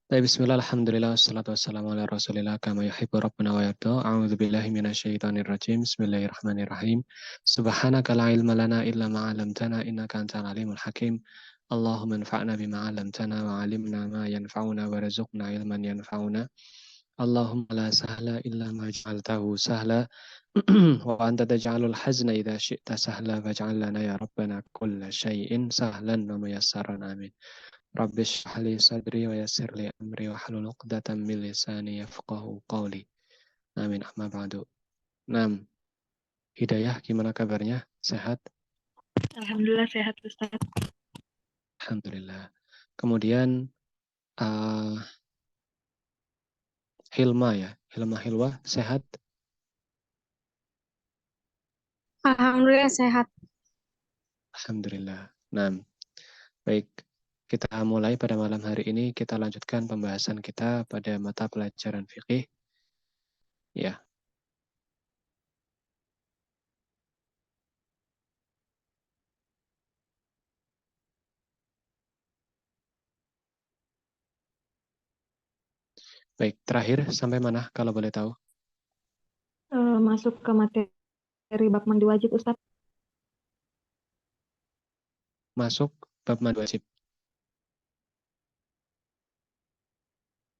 Baik, bismillah, alhamdulillah, wassalatu wassalamu ala rasulillah, kama yuhibbu rabbuna wa yarda. A'udzu billahi minasyaitonir rajim. Bismillahirrahmanirrahim. Subhanaka la ilma lana illa ma 'allamtana innaka antal alimul hakim. Allahumma anfa'na bima 'allamtana wa 'allimna ma yanfa'una warzuqna ilman yanfa'una. Allahumma la sahla illa ma ja'altahu sahla wa anta taj'alul hazna idza syi'ta sahla faj'al lana ya rabbana kulla syai'in sahlan wa muyassaran amin. Rabbi shrah li sadri wa yassir li amri wa hlul 'uqdatam min lisani yafqahu qawli. Amin. Amma ba'du. Nam, Hidayah, gimana kabarnya? Sehat? Alhamdulillah sehat Ustaz. Alhamdulillah. Kemudian Hilma ya, Hilma sehat? Alhamdulillah sehat. Alhamdulillah. Nam, baik. Kita mulai pada malam hari ini, kita lanjutkan pembahasan kita pada mata pelajaran fikih. Ya, baik. Terakhir sampai mana kalau boleh tahu? Masuk ke materi bab mandi wajib Ustaz. Masuk bab mandi wajib.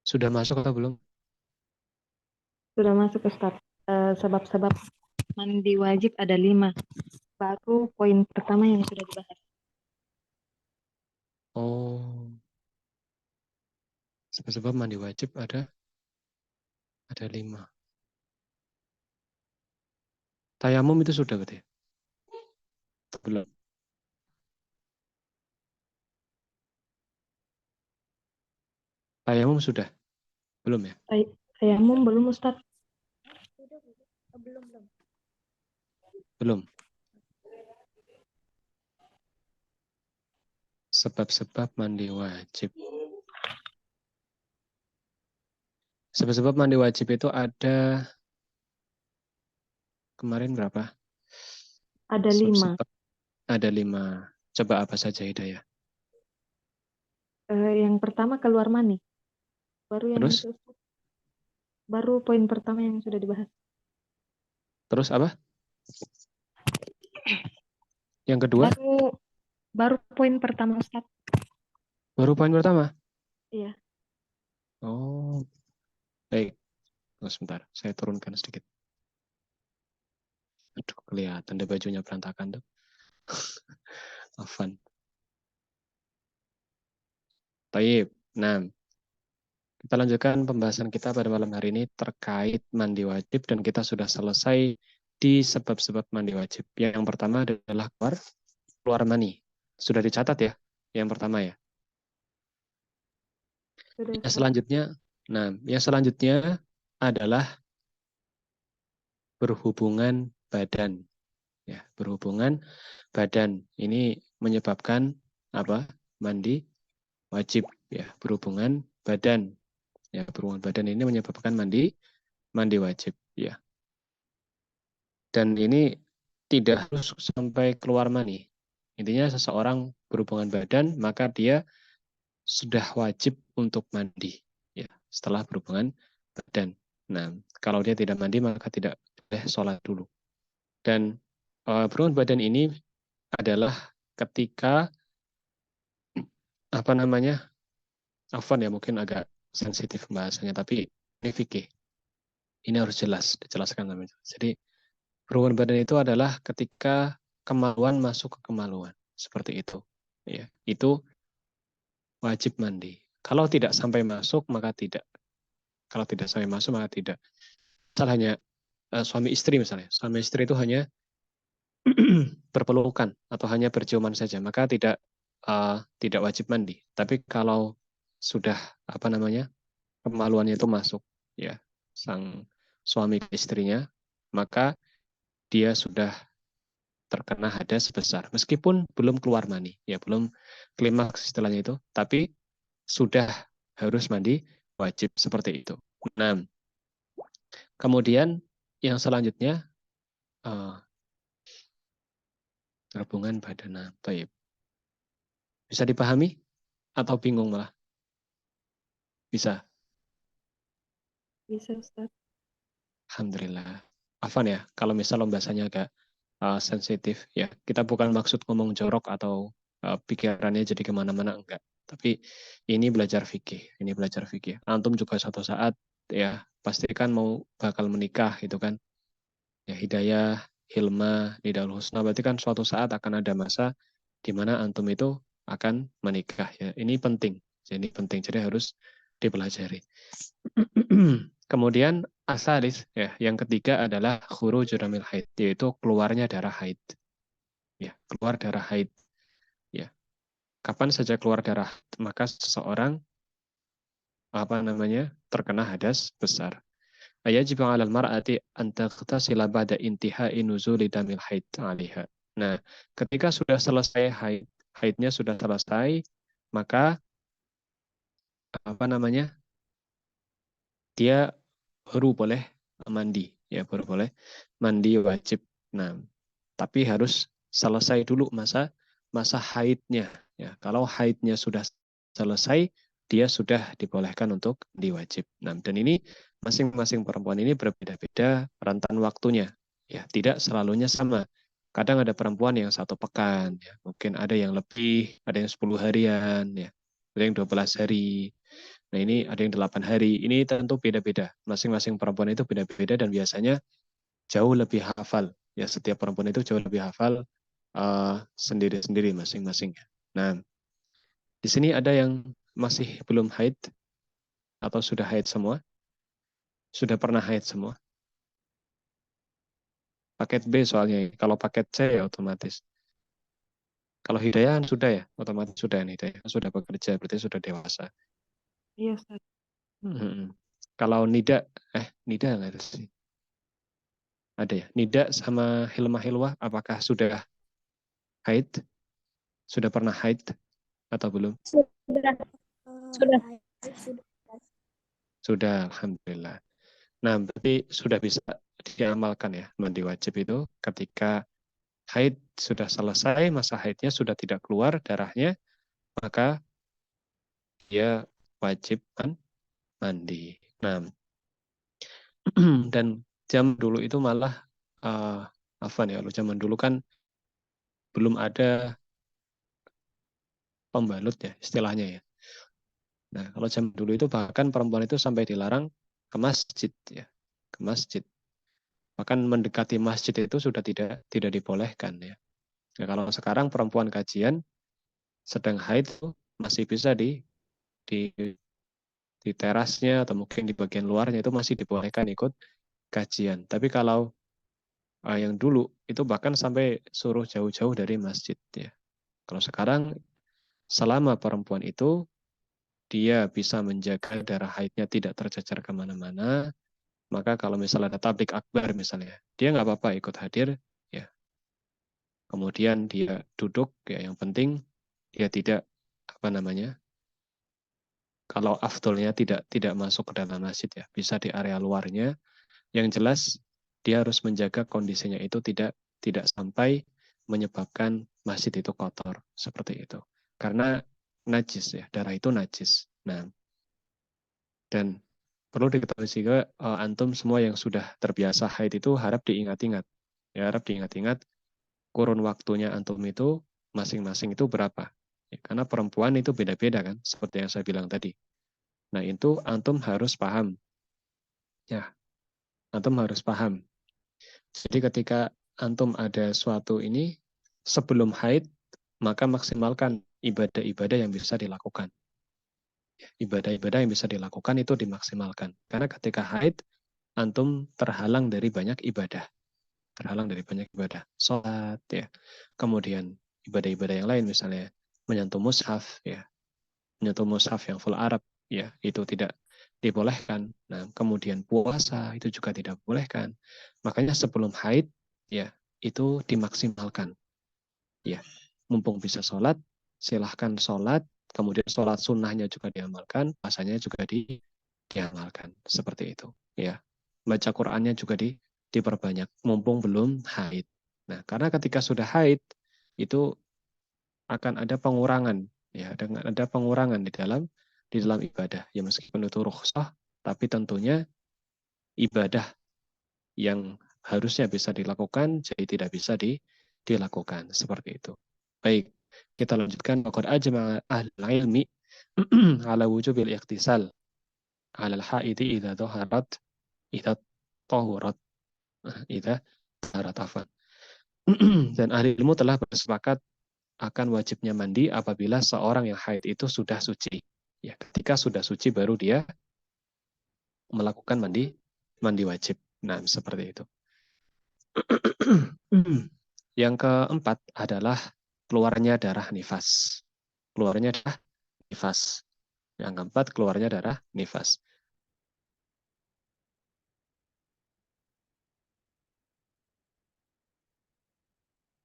Sudah masuk atau belum? Sudah masuk Ustaz. Sebab-sebab mandi wajib ada 5. Baru poin pertama yang sudah dibahas. Oh, sebab mandi wajib ada 5. Tayamum itu sudah berarti? Belum. Tayamum sudah? Belum ya? Tayamum belum Ustaz. Belum. Sebab-sebab mandi wajib. Sebab-sebab mandi wajib itu ada kemarin berapa? Ada 5. Sebab-sebab ada 5. Coba apa saja Hidayah? Yang pertama keluar mani. Baru yang Terus? itu Ustaz. Baru poin pertama yang sudah dibahas. Terus apa? Yang kedua? Baru poin pertama Ustaz. Baru poin pertama? Iya. Oh, baik. Tunggu sebentar, saya turunkan sedikit. Aduh, kelihatan deh bajunya berantakan tuh. Afan. Taib. Nah, kita lanjutkan pembahasan kita pada malam hari ini terkait mandi wajib dan kita sudah selesai di sebab-sebab mandi wajib. Yang pertama adalah keluar mani. Sudah dicatat ya? Yang pertama ya. Sudah Yang Ustaz. selanjutnya, yang selanjutnya adalah berhubungan badan. Ya, berhubungan badan. Ini menyebabkan apa? Mandi wajib ya, berhubungan badan. Ya, berhubungan badan ini menyebabkan mandi wajib ya. Dan ini tidak harus sampai keluar mani. Intinya seseorang berhubungan badan, maka dia sudah wajib untuk mandi ya setelah berhubungan badan. Nah, kalau dia tidak mandi maka tidak boleh sholat dulu. Dan berhubungan badan ini adalah ketika apa namanya? Afwan ya, mungkin agak sensitif bahasanya, tapi ini fikih. Ini harus jelas dijelaskan namanya. Jadi berhubungan badan itu adalah ketika kemaluan masuk ke kemaluan, seperti itu. Ya, itu wajib mandi. Kalau tidak sampai masuk maka tidak. Kalau tidak sampai masuk maka tidak. Misal hanya suami istri misalnya. Suami istri itu hanya berpelukan atau hanya berciuman saja, maka tidak wajib mandi. Tapi kalau sudah apa namanya? Kemaluannya itu masuk ya sang suami ke istrinya, maka dia sudah terkena hadas besar meskipun belum keluar mani, ya belum klimaks istilahnya itu, tapi sudah harus mandi wajib seperti itu. Nah, kemudian yang selanjutnya hubungan badan. Taib. Bisa dipahami atau bingung malah? Bisa? Bisa, Ustaz. Alhamdulillah. Afan ya, kalau misal bahasanya agak sensitif, ya kita bukan maksud ngomong jorok atau pikirannya jadi kemana-mana, enggak. Tapi ini belajar fikih, ini belajar fikih. Antum juga suatu saat ya pastikan mau bakal menikah gitu kan. Ya hidayah, hilma, nidaul husna, berarti kan suatu saat akan ada masa di mana antum itu akan menikah ya. Ini penting. Jadi penting, jadi harus dipelajari. Kemudian asalis ya, yang ketiga adalah khurujul damil haid, yaitu keluarnya darah haid. Ya, keluar darah haid. Ya, kapan saja keluar darah maka seseorang terkena hadas besar. Yajibu 'alal mar'ati an taghtasila ba'da intihai nuzuli damil haid 'alaiha. Nah, ketika sudah selesai haidnya sudah selesai, maka dia baru boleh mandi, ya baru boleh mandi wajib. Nah, tapi harus selesai dulu masa haidnya. Ya, kalau haidnya sudah selesai, dia sudah dibolehkan untuk diwajib. Nah, dan ini masing-masing perempuan ini berbeda-beda rentan waktunya. Ya, tidak selalunya sama. Kadang ada perempuan yang 1 pekan, ya. Mungkin ada yang lebih, ada yang 10 harian, ya. Ada yang 12 hari. Nah, ini ada yang 8 hari. Ini tentu beda-beda. Masing-masing perempuan itu beda-beda dan biasanya jauh lebih hafal. Ya, setiap perempuan itu jauh lebih hafal sendiri-sendiri masing-masing. Nah, di sini ada yang masih belum haid atau sudah haid semua? Sudah pernah haid semua? Paket B soalnya. Kalau paket C ya otomatis. Kalau Hidayah kan sudah ya, otomatis sudah nih Hidayah. Sudah bekerja, berarti sudah dewasa. Iya, Ustaz. Kalau Nida nggak ada sih. Ada ya. Nida sama Hilmah Hilwah, apakah sudah haid? Sudah pernah haid atau belum? Sudah. Sudah. Sudah, alhamdulillah. Nah, berarti sudah bisa diamalkan ya, mandi wajib itu ketika haid sudah selesai, masa haidnya sudah tidak keluar darahnya, maka dia wajib mandi. Nah, dan jam dulu itu malah ya, zaman dulu kan belum ada pembalut ya istilahnya ya. Nah, kalau zaman dulu itu bahkan perempuan itu sampai dilarang ke masjid ya, ke masjid. Bahkan mendekati masjid itu sudah tidak dibolehkan ya. Nah, kalau sekarang perempuan kajian sedang haid masih bisa di di terasnya atau mungkin di bagian luarnya itu masih dibolehkan ikut kajian. Tapi kalau yang dulu itu bahkan sampai suruh jauh-jauh dari masjid ya. Kalau sekarang selama perempuan itu dia bisa menjaga darah haidnya tidak tercecer kemana-mana, maka kalau misalnya ada tablik akbar misalnya, dia nggak apa-apa ikut hadir, ya. Kemudian dia duduk, ya yang penting dia tidak kalau afdolnya tidak masuk ke dalam masjid ya, bisa di area luarnya. Yang jelas dia harus menjaga kondisinya itu tidak sampai menyebabkan masjid itu kotor seperti itu. Karena najis ya, darah itu najis. Nah, dan perlu diketahui juga antum semua yang sudah terbiasa haid itu harap diingat-ingat. Ya, harap diingat-ingat kurun waktunya antum itu masing-masing itu berapa. Ya, karena perempuan itu beda-beda kan, seperti yang saya bilang tadi. Nah, itu antum harus paham. Ya, antum harus paham. Jadi ketika antum ada suatu ini, sebelum haid, maka maksimalkan ibadah-ibadah yang bisa dilakukan. Ibadah-ibadah yang bisa dilakukan itu dimaksimalkan. Karena ketika haid, antum terhalang dari banyak ibadah. Terhalang dari banyak ibadah. Sholat, ya. Kemudian ibadah-ibadah yang lain, misalnya menyentuh mushaf, ya. Menyentuh mushaf yang full Arab, ya. Itu tidak dibolehkan. Nah, kemudian puasa itu juga tidak dibolehkan. Makanya sebelum haid, ya, itu dimaksimalkan. Ya, mumpung bisa sholat, silahkan sholat, kemudian sholat sunnahnya juga diamalkan, puasanya juga diamalkan. Seperti itu. Ya, baca Qur'annya juga diperbanyak, mumpung belum haid. Nah, karena ketika sudah haid, itu akan ada pengurangan. Ya, ada pengurangan di dalam di dalam ibadah. Ya meskipun itu rukhsah, tapi tentunya ibadah yang harusnya bisa dilakukan, jadi tidak bisa dilakukan. Seperti itu. Baik, kita lanjutkan. Waqad ajma'a ahlul ilmi ala wujubil ikhtisal ala al-haidi idza dhaharat idza tahurat idza taharat afan. Dan ahli ilmu telah bersepakat akan wajibnya mandi apabila seorang yang haid itu sudah suci. Ya, ketika sudah suci baru dia melakukan mandi wajib. Nah, seperti itu. Yang keempat adalah keluarnya darah nifas. Keluarnya darah nifas. Yang keempat, keluarnya darah nifas.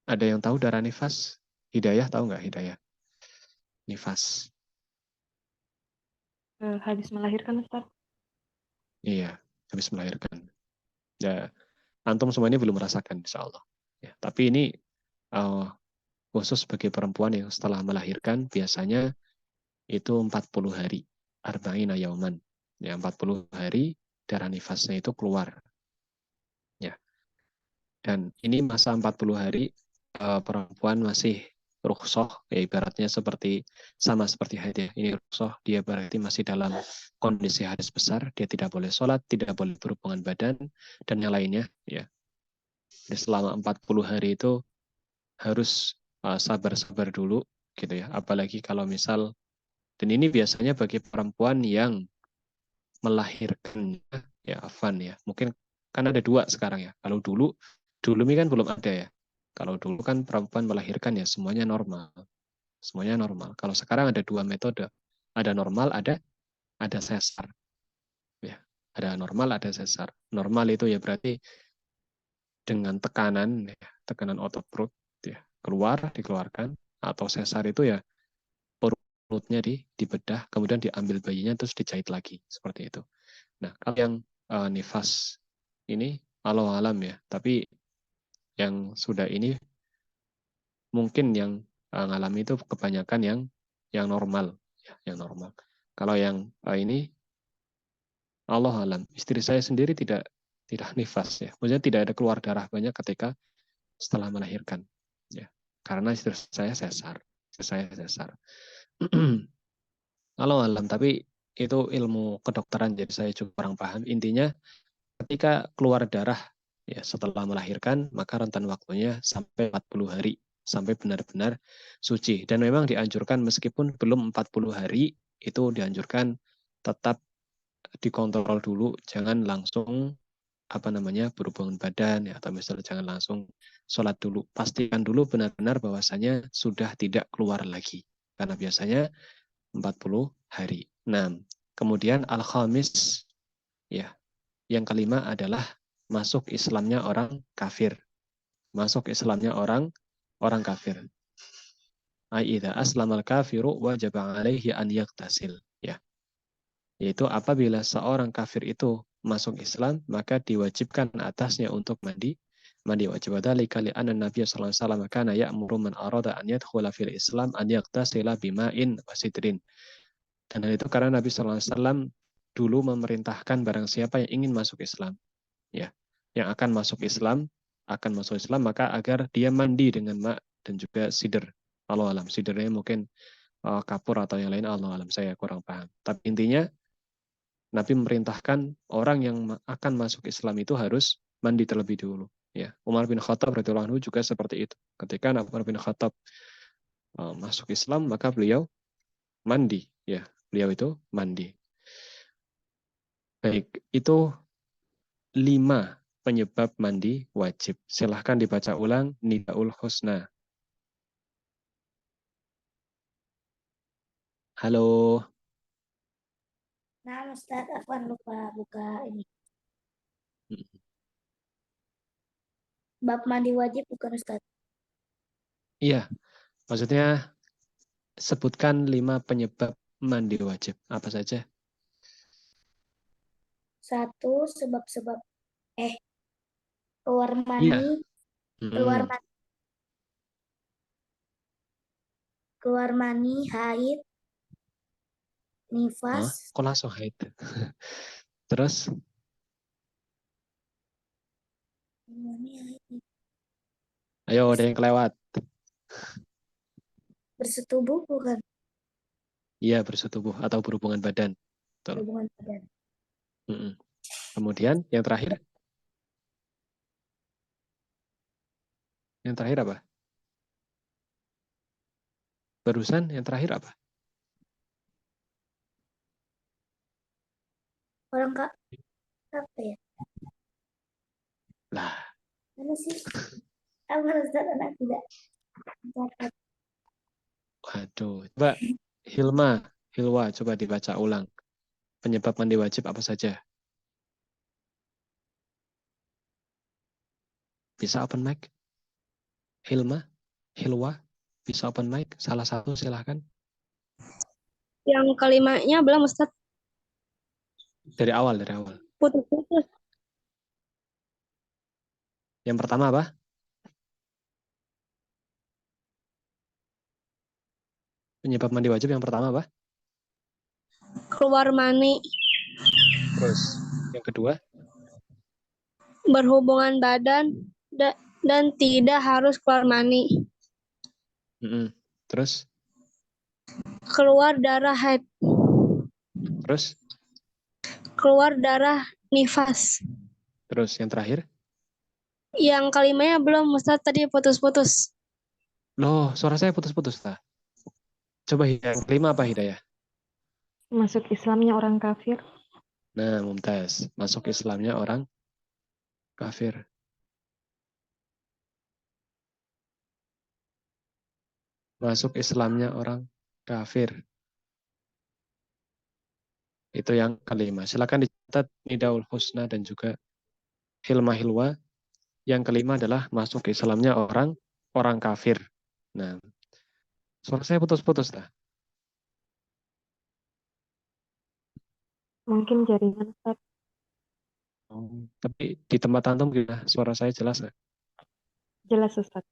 Ada yang tahu darah nifas? Hidayah tahu nggak Hidayah? Nifas. Habis melahirkan, Ustaz. Iya, habis melahirkan. Ya, antum semuanya belum merasakan, insya Allah. Ya, tapi ini khusus bagi perempuan yang setelah melahirkan, biasanya itu 40 hari. Arba'ina yauman. Ya, 40 hari darah nifasnya itu keluar. Ya. Dan ini masa 40 hari perempuan masih rukhsah, ya ibaratnya sama seperti haid ya. Ini rukhsah, dia berarti masih dalam kondisi hadas besar, dia tidak boleh sholat, tidak boleh berhubungan badan, dan yang lainnya. Ya. Jadi selama 40 hari itu harus sabar-sabar dulu, gitu ya. Apalagi kalau misal, dan ini biasanya bagi perempuan yang melahirkan, ya Afan ya. Mungkin kan ada dua sekarang ya. Kalau dulu ini kan belum ada ya. Kalau dulu kan perempuan melahirkan ya semuanya normal. Semuanya normal. Kalau sekarang ada dua metode. Ada normal, ada sesar. Ya. Ada normal, ada sesar. Normal itu ya berarti dengan tekanan ya, tekanan otot perut ya, dikeluarkan, atau sesar itu ya perutnya dibedah, kemudian diambil bayinya terus dijahit lagi seperti itu. Nah, kalau yang nifas ini Allah alam ya, tapi yang sudah ini mungkin yang ngalami itu kebanyakan yang normal ya, yang normal. Kalau yang ini Allah alam, istri saya sendiri tidak nifas ya. Maksudnya tidak ada keluar darah banyak ketika setelah melahirkan ya. Karena istri saya sesar. Allah alam, tapi itu ilmu kedokteran jadi saya juga kurang paham. Intinya ketika keluar darah ya setelah melahirkan, maka rentan waktunya sampai 40 hari, sampai benar-benar suci. Dan memang dianjurkan meskipun belum 40 hari, itu dianjurkan tetap dikontrol dulu, jangan langsung berhubungan badan ya, atau misalnya jangan langsung sholat dulu. Pastikan dulu benar-benar bahwasanya sudah tidak keluar lagi. Karena biasanya 40 hari. Nah, kemudian al-khamis ya, yang kelima adalah masuk Islamnya orang kafir. Masuk Islamnya orang kafir. Aidza aslamal kafiru wajaba alaihi an yaktasil. Ya. Yaitu apabila seorang kafir itu masuk Islam, maka diwajibkan atasnya untuk mandi wajib. Dzalika li anna Nabiy sallallahu alaihi wasallam kana ya'muru man arada an yadkhula fil Islam an yaktasila bima'in wa sidrin. Dan hal itu karena Nabi sallallahu alaihi wasallam dulu memerintahkan barang siapa yang ingin masuk Islam, ya, yang akan masuk Islam, maka agar dia mandi dengan mak dan juga sidr. Allah alam, sidrnya mungkin kapur atau yang lain, Allah alam, saya kurang paham. Tapi intinya Nabi memerintahkan orang yang akan masuk Islam itu harus mandi terlebih dulu. Ya, Umar bin Khattab radhiyallahu anhu juga seperti itu. Ketika Umar bin Khattab masuk Islam, maka beliau mandi. Ya, beliau itu mandi. Baik, itu 5 penyebab mandi wajib. Silahkan dibaca ulang Nidaul Husna. Halo. Nah, Ustaz, aku kan lupa buka ini. Bab mandi wajib bukan, Ustaz? Iya, maksudnya sebutkan 5 penyebab mandi wajib. Apa saja? 1, sebab-sebab keluar Iya. mani, keluar mani, haid, nifas, Kok langsung haid? Terus ayo ada yang kelewat. bersetubuh bukan Iya, bersetubuh atau berhubungan badan. Betul. hubungan badan. Mm-mm. Kemudian yang terakhir apa? Barusan yang terakhir apa? Orang kak apa ya? Lah, Mana sih? Apa Ustaz anak tidak mencatat? waduh. Coba Hilwa, coba dibaca ulang. Penyebab mandi wajib apa saja? Bisa open mic? Hilwa, bisa open mic? Salah satu silahkan. Yang kelimanya belum Ustaz, Dari awal. putus-putus. Yang pertama apa? Penyebab mandi wajib yang pertama apa? Keluar mani, Terus yang kedua? berhubungan badan, dan tidak harus keluar mani. Terus? Keluar darah haid, Terus? keluar darah nifas. Terus yang terakhir? Yang kelimanya belum Ustaz, tadi putus-putus. Loh, suara saya putus-putus lah. Coba yang kelima apa Hidayah? Masuk Islamnya orang kafir. Nah, Mumtaz. Masuk Islamnya orang kafir. Masuk Islamnya orang kafir. Itu yang kelima. Silakan dicatat Nidaul Husna dan juga Hilma. Yang kelima adalah masuk Islamnya orang kafir. Nah, suara saya putus-putus lah. Mungkin jaringan Ustaz. Tapi di tempat antum gimana? Suara saya jelas nggak? Jelas Ustaz.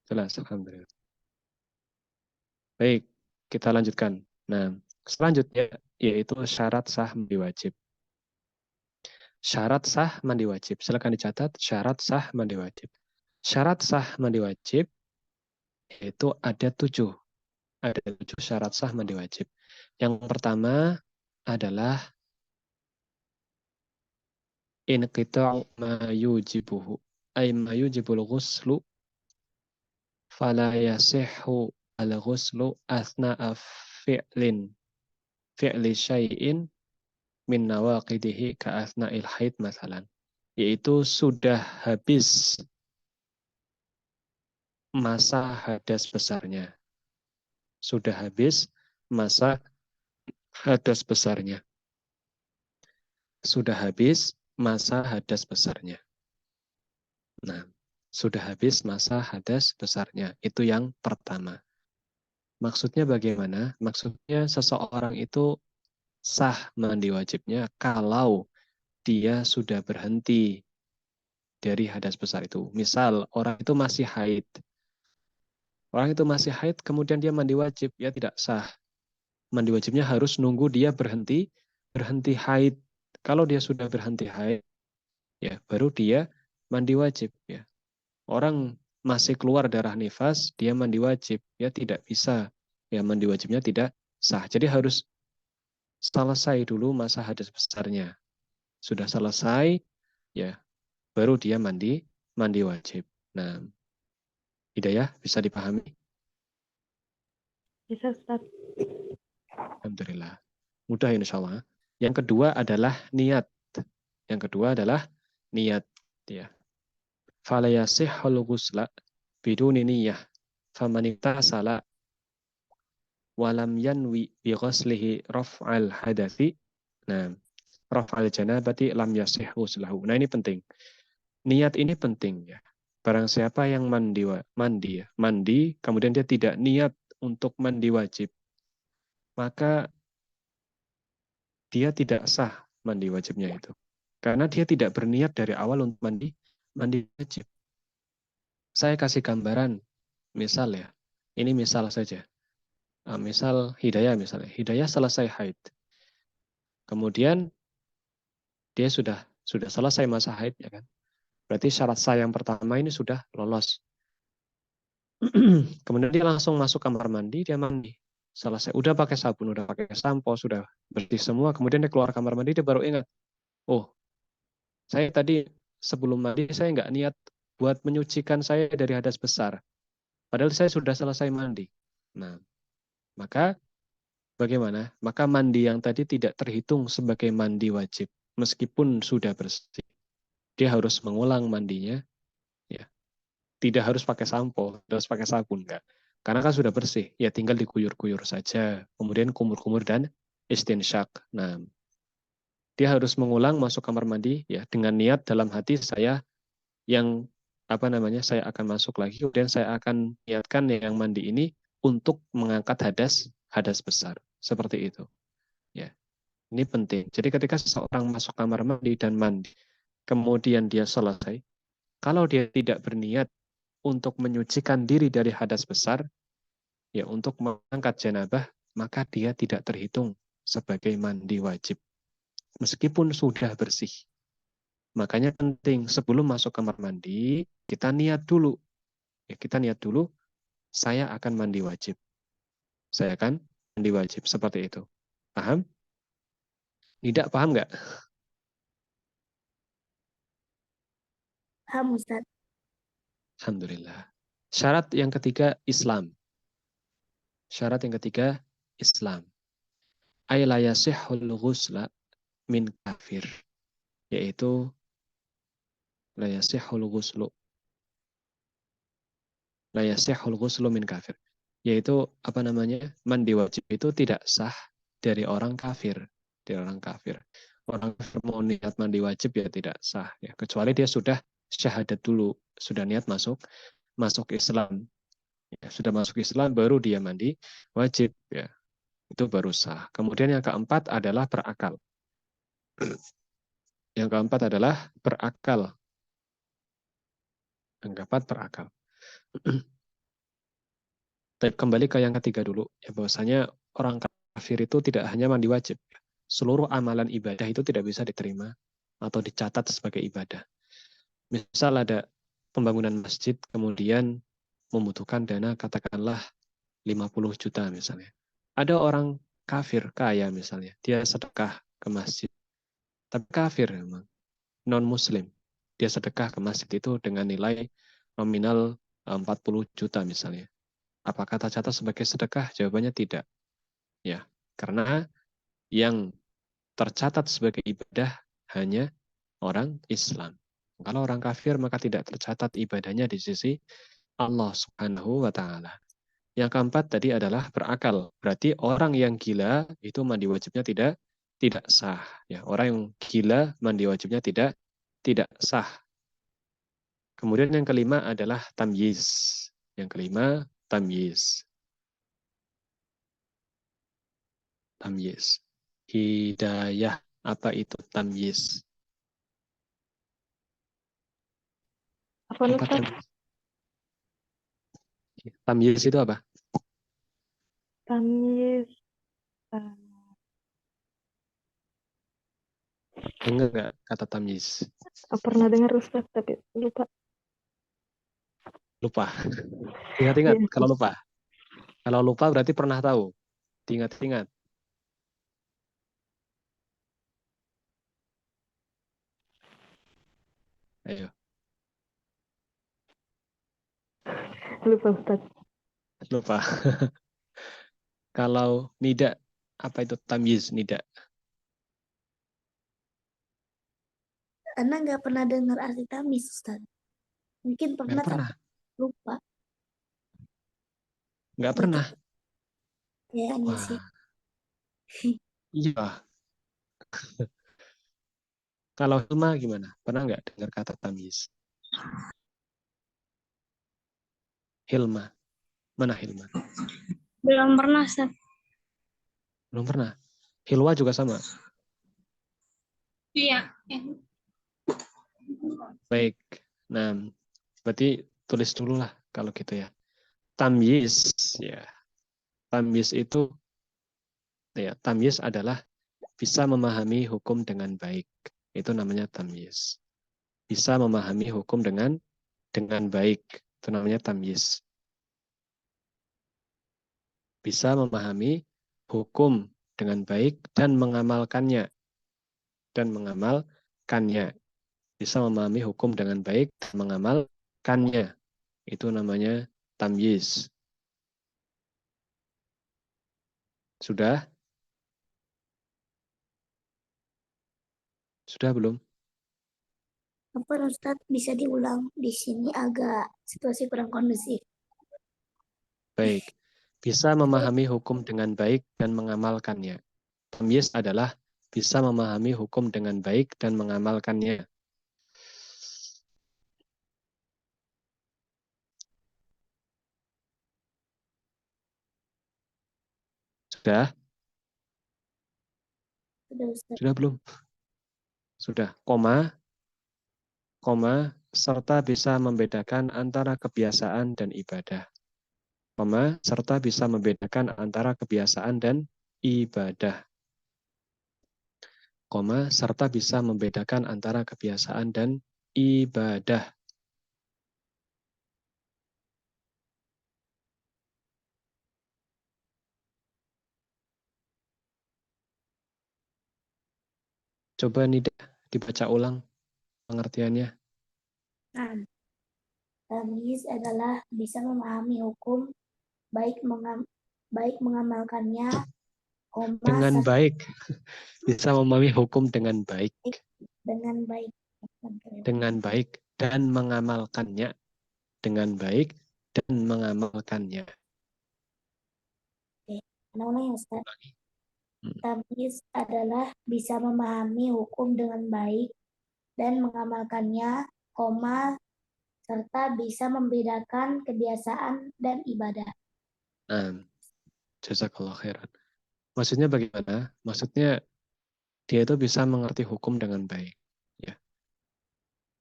Jelas, alhamdulillah. Baik, kita lanjutkan. Nah, selanjutnya yaitu syarat sah mandi wajib. Syarat sah mandi wajib. Silakan dicatat syarat sah mandi wajib. Syarat sah mandi wajib yaitu ada 7. Ada 7 syarat sah mandi wajib. Yang pertama adalah inqita'u ma yujibuhu. Ay ma yujibul ghuslu fala yasihhu al-ghuslu athna'a fi'li syai'in min nawaqidihi ka athna'il haid masalan. Yaitu sudah habis masa hadas besarnya. Sudah habis masa hadas besarnya. Sudah habis masa hadas besarnya. Nah, sudah habis masa hadas besarnya. Itu yang pertama. Maksudnya bagaimana? Maksudnya seseorang itu sah mandi wajibnya kalau dia sudah berhenti dari hadas besar itu. Misal orang itu masih haid. Orang itu masih haid kemudian dia mandi wajib, ya tidak sah. Mandi wajibnya harus nunggu dia berhenti haid. Kalau dia sudah berhenti haid, ya baru dia mandi wajib, ya. Orang masih keluar darah nifas, dia mandi wajib, ya tidak bisa. Ya mandi wajibnya tidak sah. Jadi harus selesai dulu masa hadas besarnya. Sudah selesai, ya baru dia mandi wajib. Nah, Hidayah bisa dipahami? Bisa Ustaz. Alhamdulillah. Mudah insya Allah. Yang kedua adalah niat. Ya. Fala yasihhul ghusla biduni niyyah. Faman iktasala walam yanwi bi ghuslihi raf'al hadathi. Nah, raf'al janabati lam yasih ghuslahu. Nah, ini penting. Niat ini penting ya. Barang siapa yang mandi kemudian dia tidak niat untuk mandi wajib, maka dia tidak sah mandi wajibnya itu. Karena dia tidak berniat dari awal untuk mandi wajib. Saya kasih gambaran, misal ya, ini misal saja. misal Hidayah misalnya. Hidayah selesai haid. Kemudian dia sudah selesai masa haid, ya kan? Berarti syarat sah yang pertama ini sudah lolos. Kemudian dia langsung masuk kamar mandi, dia mandi. Selesai, udah pakai sabun, udah pakai sampo, sudah bersih semua. Kemudian dia keluar kamar mandi, dia baru ingat, oh, saya tadi sebelum mandi saya nggak niat buat menyucikan saya dari hadas besar. Padahal saya sudah selesai mandi. Nah, maka bagaimana? Maka mandi yang tadi tidak terhitung sebagai mandi wajib, meskipun sudah bersih. Dia harus mengulang mandinya, ya. Tidak harus pakai sampo, harus pakai sabun, enggak. Karena kan sudah bersih, ya tinggal diguyur-guyur saja. Kemudian kumur-kumur dan istinsyak. Nah, dia harus mengulang masuk kamar mandi ya dengan niat dalam hati saya yang saya akan masuk lagi, kemudian saya akan niatkan yang mandi ini untuk mengangkat hadas besar. Seperti itu. Ya. Ini penting. Jadi ketika seseorang masuk kamar mandi dan mandi, kemudian dia selesai, kalau dia tidak berniat untuk menyucikan diri dari hadas besar, ya untuk mengangkat janabah, maka dia tidak terhitung sebagai mandi wajib. Meskipun sudah bersih. Makanya penting sebelum masuk kamar mandi, kita niat dulu. Ya, kita niat dulu, saya akan mandi wajib. Saya akan mandi wajib. Seperti itu. Paham? Tidak paham nggak? Paham, Ustaz. Alhamdulillah. Syarat yang ketiga, Islam. Syarat yang ketiga, Islam. Ay la yasihhul ghusla min kafir. Yaitu la yasihhul ghuslu. La yasihhul ghuslu min kafir. Yaitu mandi wajib itu tidak sah dari orang kafir. Dari orang kafir. Orang kafir mau niat mandi wajib ya tidak sah. Ya, kecuali dia sudah syahadat dulu. Sudah niat masuk Islam. Ya, sudah masuk Islam baru dia mandi wajib. Ya, itu baru sah. Kemudian yang keempat adalah berakal. Yang keempat adalah berakal. Yang keempat berakal. Kembali ke yang ketiga dulu, ya bahwasanya orang kafir itu tidak hanya mandi wajib. Seluruh amalan ibadah itu tidak bisa diterima atau dicatat sebagai ibadah. Misal ada pembangunan masjid, kemudian membutuhkan dana katakanlah 50 juta misalnya. Ada orang kafir kaya misalnya, dia sedekah ke masjid. Tapi kafir memang, non-muslim. Dia sedekah ke masjid itu dengan nilai nominal 40 juta misalnya. Apakah tercatat sebagai sedekah? Jawabannya tidak. Ya, karena yang tercatat sebagai ibadah hanya orang Islam. Kalau orang kafir maka tidak tercatat ibadahnya di sisi Allah Subhanahu wa taala. Yang keempat tadi adalah berakal. Berarti orang yang gila itu mandi wajibnya tidak sah. Ya, orang yang gila mandi wajibnya tidak sah. Kemudian yang kelima adalah tamyiz. Yang kelima tamyiz. Tamyiz. Hidayah. Apa itu tamyiz? Apa Apa Ustaz? tamyiz? Tamyiz itu apa? Tamyiz. Dengar nggak kata tamyiz? Pernah dengar Ustaz tapi lupa. Lupa. Ingat-ingat Iya. kalau lupa. Kalau lupa berarti pernah tahu. Ingat-ingat. Ayo. Lupa Ustaz. Lupa. Kalau nida, apa itu tamyiz nida? Ana nggak pernah dengar arti tamis, Ustaz. Mungkin pernah, Nggak pernah. tapi lupa. Nggak Gitu. pernah. Kayaknya sih. Wah, iya. Kalau Hilma gimana? Pernah nggak dengar kata tamyiz? Hilma. Mana Hilma? Belum pernah, Ustaz. Belum pernah. Hilwa juga sama. Iya. Baik. Nah, berarti tulis dulu lah kalau gitu ya. Tamyiz, ya. Tamyiz itu, ya, tamyiz adalah bisa memahami hukum dengan baik. Itu namanya tamyiz. Bisa memahami hukum dengan baik. Itu namanya tamyiz. Bisa memahami hukum dengan baik dan mengamalkannya. Bisa memahami hukum dengan baik dan mengamalkannya. Itu namanya tamyiz. Sudah? Sudah belum? Apa Ustadz bisa diulang? Di sini agak situasi kurang kondusif. Baik. Bisa memahami hukum dengan baik dan mengamalkannya. Tamyiz adalah bisa memahami hukum dengan baik dan mengamalkannya. Sudah? Sudah Ustadz. Sudah belum? Sudah. Koma, serta bisa membedakan antara kebiasaan dan ibadah. Serta bisa membedakan antara kebiasaan dan ibadah. Serta bisa membedakan antara kebiasaan dan ibadah. Coba Nida dibaca ulang pengertiannya. Nah, tamyiz adalah bisa memahami hukum, baik mengamalkannya, Dengan baik. Bisa memahami hukum dengan baik. dengan baik. Dengan baik dan mengamalkannya. Dengan baik dan mengamalkannya. Oke, ulang ya Ustaz. Tamyiz adalah bisa memahami hukum dengan baik dan mengamalkannya, serta bisa membedakan kebiasaan dan ibadah. Nah, jazakallah khairan. Maksudnya bagaimana? Maksudnya dia itu bisa mengerti hukum dengan baik. Ya.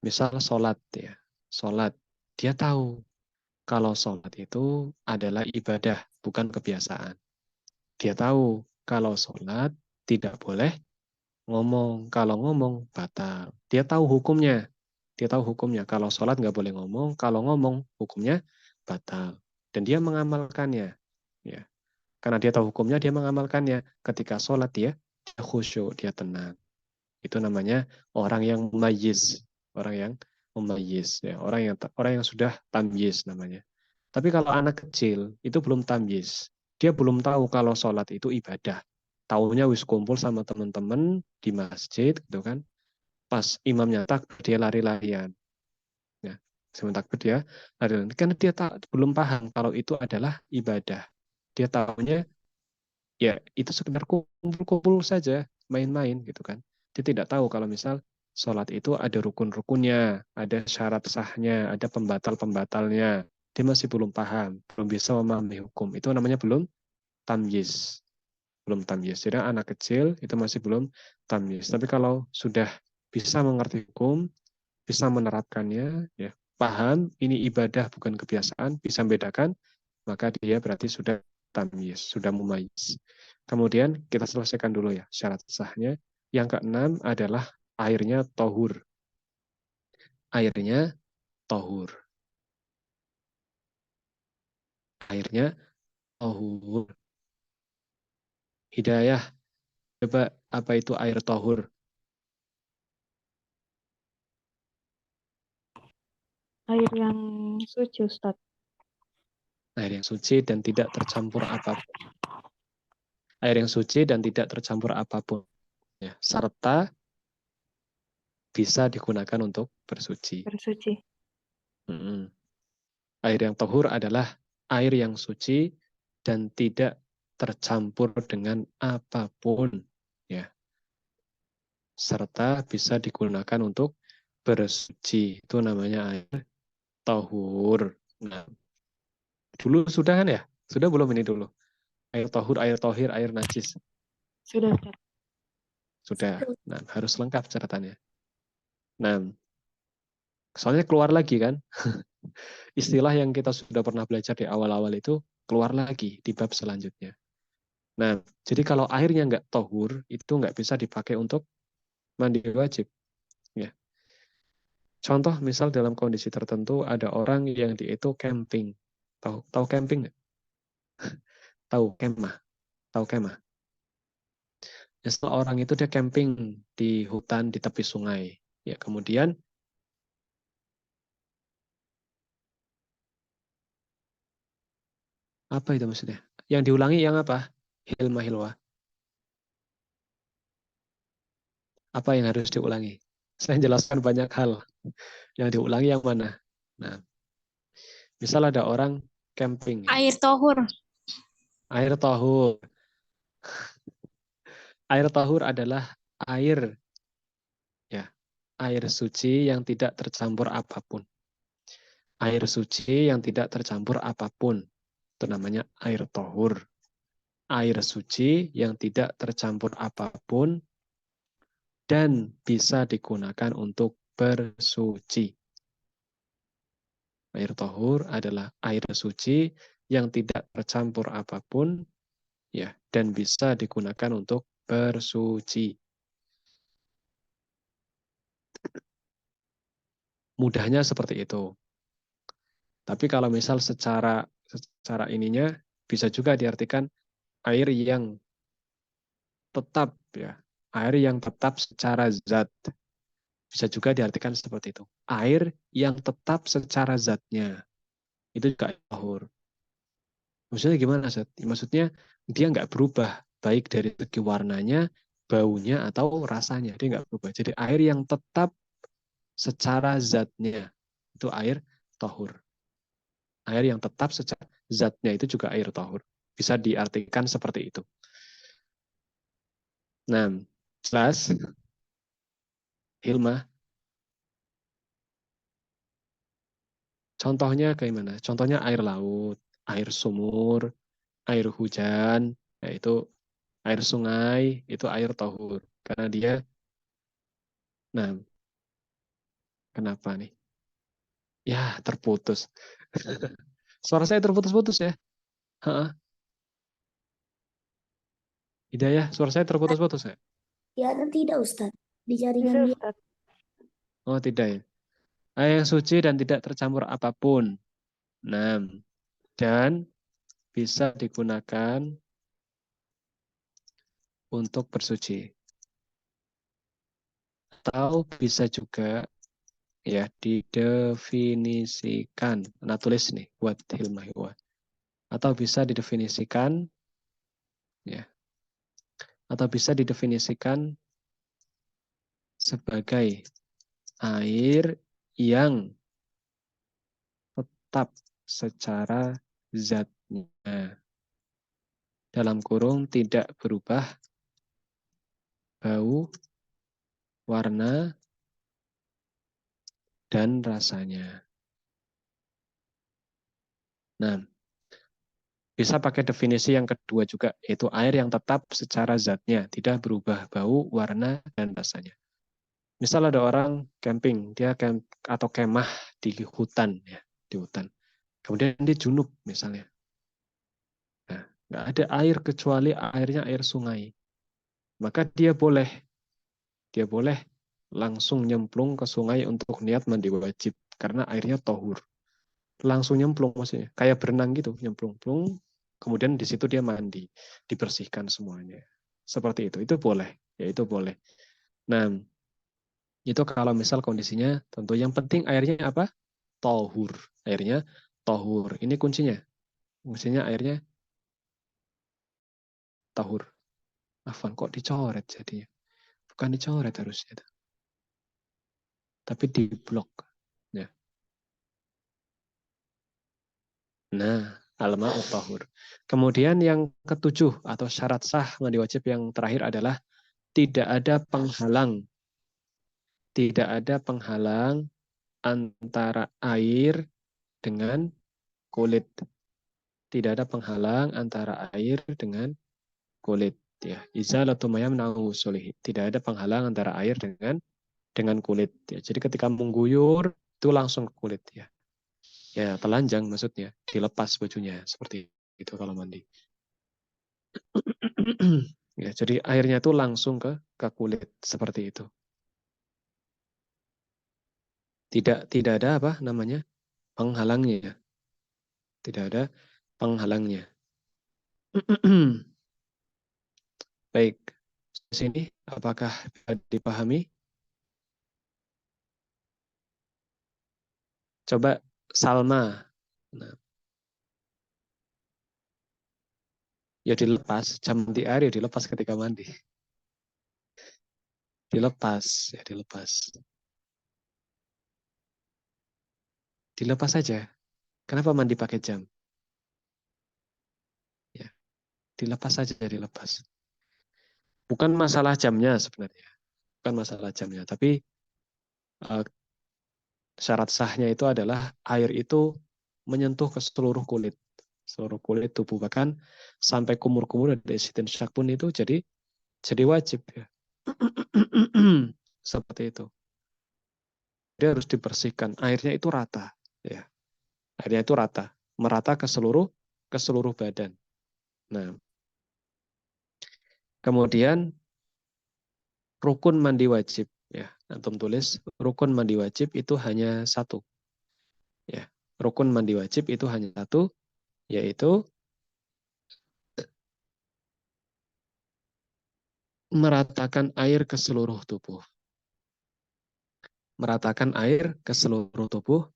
Misal sholat, ya. Sholat. Dia tahu kalau sholat itu adalah ibadah, bukan kebiasaan. Dia tahu kalau sholat tidak boleh ngomong. Kalau ngomong, batal. Dia tahu hukumnya. Kalau sholat nggak boleh ngomong. Kalau ngomong, hukumnya batal. Dan dia mengamalkannya. Ya. Karena dia tahu hukumnya, dia mengamalkannya. Ketika sholat, dia khusyuk, dia tenang. Itu namanya orang yang mumayyiz. Orang yang mumayyiz. Ya. Orang yang sudah tamyiz namanya. Tapi kalau anak kecil, itu belum tamyiz. Dia belum tahu kalau sholat itu ibadah. Taunya wis kumpul sama teman-teman di masjid, gitu kan. Pas imamnya takbir, dia lari-larian. Ya, sebentar dia lari-larian. Karena dia belum paham kalau itu adalah ibadah. Dia tahunya ya itu sekedar kumpul-kumpul saja, main-main gitu kan. Dia tidak tahu kalau misal sholat itu ada rukun-rukunnya, ada syarat sahnya, ada pembatal-pembatalnya. Dia masih belum paham, belum bisa memahami hukum. Itu namanya belum tamyiz. Belum tamyiz. Jadi anak kecil itu masih belum tamyiz. Tapi kalau sudah bisa mengerti hukum, bisa menerapkannya, ya paham ini ibadah bukan kebiasaan, bisa membedakan, maka dia berarti sudah tamyiz, sudah mumayyiz. Kemudian kita selesaikan dulu ya syarat sahnya. Yang keenam adalah airnya tohur. Airnya tohur. Airnya tohur. Hidayah, coba apa itu air tohur? Air yang suci, Ustaz. Air yang suci dan tidak tercampur apapun. Air yang suci dan tidak tercampur apapun. Ya, serta bisa digunakan untuk bersuci. Bersuci. Air yang tohur adalah air yang suci dan tidak tercampur dengan apapun. Ya. Serta bisa digunakan untuk bersuci. Itu namanya air tohur. Nah, dulu sudah kan ya? Sudah belum ini dulu? Air tohur, air tohir, air najis. Sudah, Ustaz. Sudah. Nah, harus lengkap catatannya. Nah, soalnya keluar lagi kan. Istilah yang kita sudah pernah belajar di awal-awal itu keluar lagi di bab selanjutnya. Nah, jadi kalau airnya nggak tohur, itu nggak bisa dipakai untuk mandi wajib. Ya. Contoh misal dalam kondisi tertentu ada orang yang dia itu camping. Tahu camping nggak? Tahu kemah. Tahu kemah. Misal orang itu dia camping di hutan di tepi sungai. Ya, kemudian apa itu maksudnya? Yang diulangi yang apa? Hilma hilwa. Apa yang harus diulangi? Saya jelaskan banyak hal. Yang diulangi yang mana? Nah, misal ada orang camping. Ya. Air tohur. Air tahur. Air tahur adalah air, ya, air suci yang tidak tercampur apapun. Air suci yang tidak tercampur apapun. Itu namanya air tahur. Air suci yang tidak tercampur apapun dan bisa digunakan untuk bersuci. Air tahur adalah air suci yang tidak tercampur apapun, ya, dan bisa digunakan untuk bersuci. Mudahnya seperti itu. Tapi kalau misal secara ininya bisa juga diartikan air yang tetap, ya, air yang tetap secara zat. Bisa juga diartikan seperti itu. Air yang tetap secara zatnya. Itu juga tahur. Maksudnya gimana, Zat? Maksudnya dia nggak berubah, baik dari segi warnanya, baunya, atau rasanya. Dia nggak berubah. Jadi air yang tetap secara zatnya. Itu air tahur. Air yang tetap secara zatnya itu juga air tahur. Bisa diartikan seperti itu. Nah, jelas? Hilma, contohnya kayak mana? Contohnya air laut, air sumur, air hujan, yaitu air sungai, itu air tahur. Karena dia, nah, kenapa nih? Ya, terputus. Suara saya terputus-putus ya? Ha, Hidayah, suara saya terputus-putus ya? Ya, tidak Ustadz. Di jaringan Bisa dia. Ustaz. Oh, tidak ya. Air yang suci dan tidak tercampur apapun. Nah, dan bisa digunakan untuk bersuci. Atau bisa juga ya didefinisikan. Nah, tulis nih buat Hilma Hiwa. Atau bisa didefinisikan, ya, atau bisa didefinisikan sebagai air yang tetap secara zatnya. Dalam kurung tidak berubah bau, warna, dan rasanya. Nah, bisa pakai definisi yang kedua juga, yaitu air yang tetap secara zatnya, tidak berubah bau, warna, dan rasanya. Misal ada orang camping, dia camp atau kemah di hutan, ya, di hutan. Kemudian dia junub misalnya. Nah, nggak ada air kecuali airnya air sungai. Maka dia boleh langsung nyemplung ke sungai untuk niat mandi wajib karena airnya tohur. Langsung nyemplung maksudnya, kayak berenang gitu, nyemplung, kemudian di situ dia mandi, dibersihkan semuanya. Seperti itu boleh, ya itu boleh. Nah, itu kalau misal kondisinya tentu yang penting airnya apa? Tohur. Airnya tohur. Ini kuncinya. Kuncinya airnya tohur. Afwan, kok dicoret jadinya? Bukan dicoret harusnya. Tapi diblok. Ya. Nah, al-ma'u tahur. Kemudian yang ketujuh atau syarat sah mandi wajib yang terakhir adalah tidak ada penghalang. Tidak ada penghalang antara air dengan kulit. Tidak ada penghalang antara air dengan kulit. Ya, izalatu ma yamna'u wusulihi. Tidak ada penghalang antara air dengan kulit. Ya, jadi ketika mengguyur itu langsung ke kulit ya. Ya, telanjang maksudnya, dilepas bajunya seperti itu kalau mandi. Ya, jadi airnya itu langsung ke kulit seperti itu. Tidak ada apa namanya penghalangnya. Tidak ada penghalangnya. Baik, sini apakah bisa dipahami? Coba Salma. Nah, ya dilepas, jam mandi air ya dilepas ketika mandi. Dilepas, ya dilepas. Dilepas saja. Kenapa mandi pakai jam? Ya, dilepas saja, dilepas. Bukan masalah jamnya sebenarnya. Bukan masalah jamnya, tapi syarat sahnya itu adalah air itu menyentuh ke seluruh kulit. Seluruh kulit tubuh, bahkan sampai kumur-kumur dan istinsak pun itu jadi wajib ya. Seperti itu. Dia harus dibersihkan. Airnya itu rata ya. Airnya itu rata, merata ke seluruh badan. Nah, kemudian rukun mandi wajib ya. Antum tulis rukun mandi wajib itu hanya satu. Ya. Rukun mandi wajib itu hanya satu, yaitu meratakan air ke seluruh tubuh. Meratakan air ke seluruh tubuh,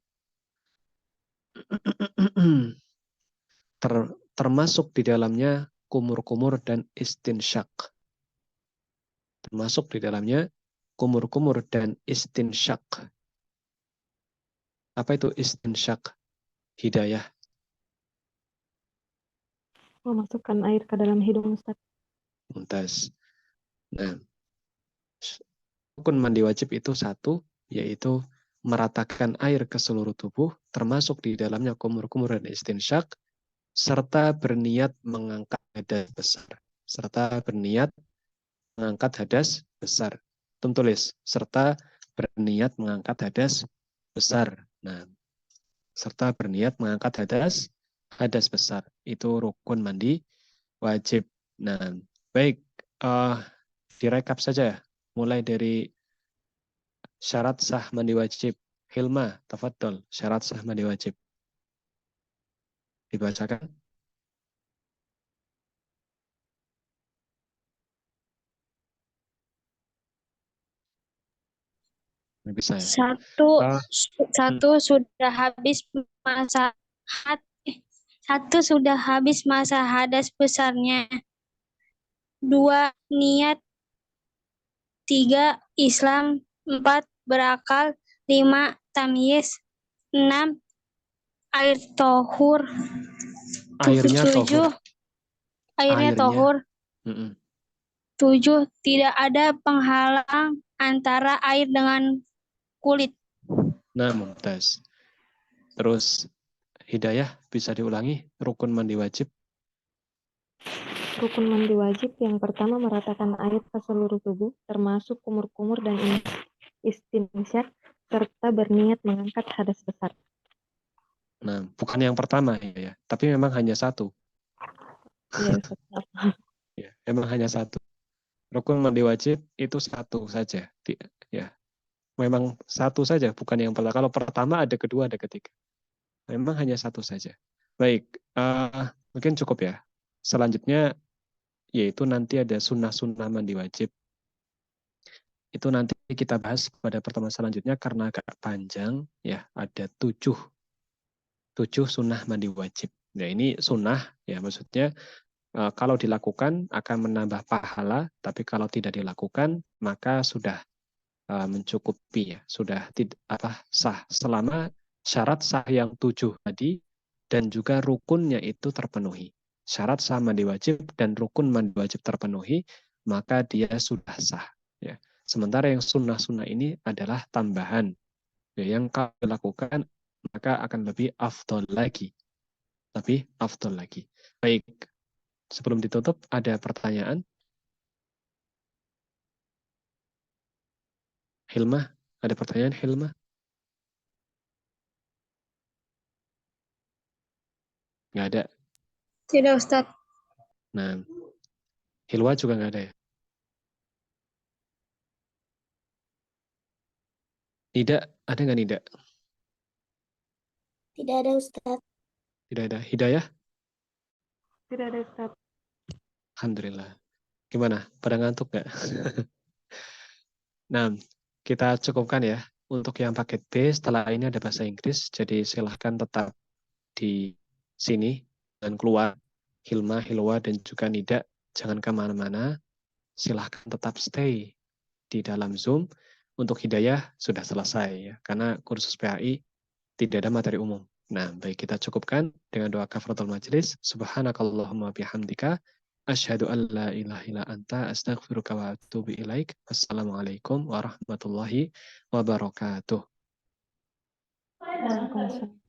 termasuk di dalamnya kumur-kumur dan istinsyak. Termasuk di dalamnya kumur-kumur dan istinsyak. Apa itu istinsyak? Hidayah. Memasukkan air ke dalam hidung, Ustaz. Mumtaz. Nah, rukun mandi wajib itu satu, yaitu meratakan air ke seluruh tubuh, termasuk di dalamnya kumur-kumur dan istinsyak, serta berniat mengangkat hadas besar. Serta berniat mengangkat hadas besar. Tulis, serta berniat mengangkat hadas besar. Nah, serta berniat mengangkat hadas besar. Itu rukun mandi wajib. Nah, baik, direkap saja. Mulai dari syarat sah mandi wajib. Hilma, tafadhol, syarat sah mandi wajib. Dibacakan. Bisa ya. Satu sudah habis masa satu sudah habis masa hadas besarnya. 2. Niat. 3. Islam. 4. Berakal. 5. Tamyiz. 6. Air tohur. Airnya 7. tohur. Airnya tohur. 7. Tidak ada penghalang antara air dengan kulit. Nah, mumtaz. Terus Hidayah bisa diulangi rukun mandi wajib. Rukun mandi wajib yang pertama meratakan air ke seluruh tubuh, termasuk kumur-kumur dan istinsyak, serta berniat mengangkat hadas besar. Nah, bukan yang pertama ya, tapi memang hanya satu. Ya, Ya, memang hanya satu. Rukun mandi wajib itu satu saja. Ya, memang satu saja, bukan yang pertama. Kalau pertama ada kedua, ada ketiga. Memang hanya satu saja. Baik, mungkin cukup ya. Selanjutnya, yaitu nanti ada sunnah-sunnah mandi wajib. Itu nanti kita bahas pada pertemuan selanjutnya karena agak panjang. Ya, ada 7 sunnah mandi wajib. Nah, ini sunnah, ya maksudnya kalau dilakukan akan menambah pahala, tapi kalau tidak dilakukan maka sudah mencukupi ya, sudah sah selama syarat sah yang 7 tadi dan juga rukunnya itu terpenuhi. Syarat sah mandi wajib dan rukun mandi wajib terpenuhi, maka dia sudah sah. Ya. Sementara yang sunnah-sunnah ini adalah tambahan. Ya, yang kalau dilakukan maka akan lebih afdol lagi. Lebih afdol lagi. Baik, sebelum ditutup ada pertanyaan? Hilma, ada pertanyaan Hilma? Nggak ada. Tidak, Ustadz. Nah, Hilwa juga nggak ada ya? Nida, ada nggak Nida? Tidak ada Ustadz. Tidak ada. Hidayah? Tidak ada Ustaz. Alhamdulillah. Gimana? Pada ngantuk nggak? Nah, kita cukupkan ya. Untuk yang paket B, setelah ini ada bahasa Inggris, jadi silahkan tetap di sini dan keluar. Hilma, Hilwa, dan juga Nida, jangan kemana-mana. Silahkan tetap stay di dalam Zoom. Untuk Hidayah sudah selesai ya, karena kursus PAI tidak ada materi umum. Nah, baik, kita cukupkan dengan doa kafaratul majelis. Subhanakallahumma bihamdika. Asyhadu an la ilaha illa anta astaghfiruka wa atubu ilaik. Wassalamualaikum warahmatullahi wabarakatuh. Waalaikumsalam.